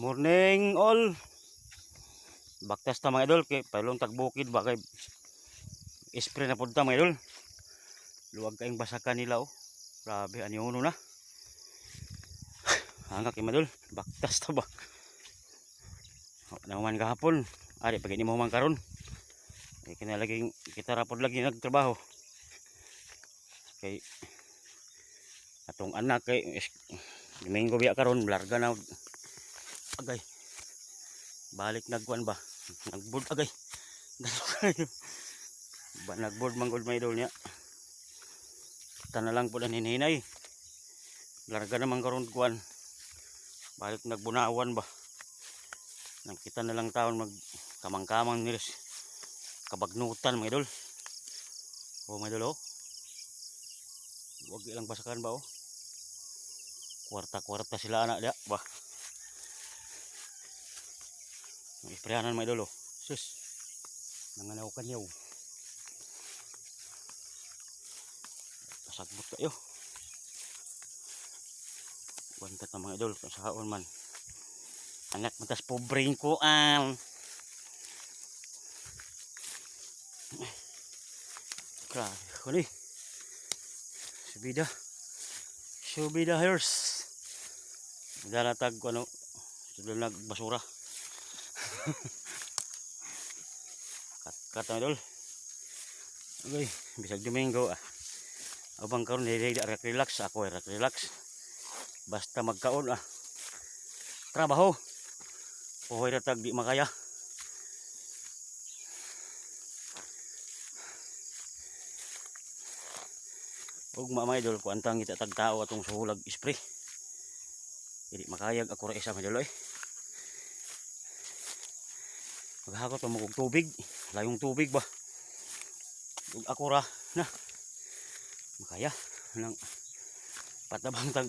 Morning all. Baktas ta mga idol kay palong tagbukid ba kay spray na pud ta mga idol. Luwag kayong basakan nila oh. Grabe ani uno na. Hangak kay mga idol, baktas ta ba. Naman gahapon, ari pag ini mo man karon. Kay kinalaging kita ra pud lagi nagtrabaho. Kay atong anak kay Domingo biya karon larga na agay. Balik nagkuan ba? Nagboard agay. Ba nagboard manggod may idol niya. Kita na lang po na hinihinay. Larga naman karon kuan. Balik nagbunawan ba? Nakita na lang taon magkamang-kamang nilis. Kabagnutan mga idol. Oh mga idol oh. Huwag ilang basakan ba oh. Kwarta-kwarta sila anak dia ba. Isprayanan mga idol oh. Sus. Nanganaw kanyaw. Pasagbot kayo. Bantat na mga idol kung saan man. Anak matas pobreng ko grabe kuni. Subida hairs. Dalatag ko ano. Sudah nagbasura. Kat mga idol. Okay, bisag Domingo abang karon dili relax ako relax. Basta magkaon trabaho. Uhoy ra tag di makaya. Ug mga idol ko antang kita tag tao atong suhulag spray. Dili makayag ako ra isa mga idol Maghakot mo og tubig, layong tubig ba. Ug ako ra na makaya nang patabang tag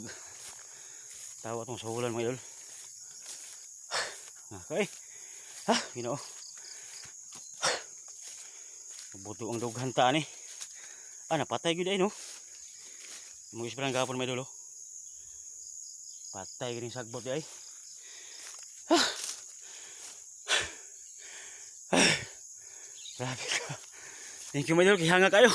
tawa tong sahulan mga idol. Okay. Ginoo. Buto ang dughan ta ni. Napatay gyud ay no. Mo isprang gapon mga idol. Patay gini sagbot ay. Grabe ka. Thank you mga idol, kihanga kayo.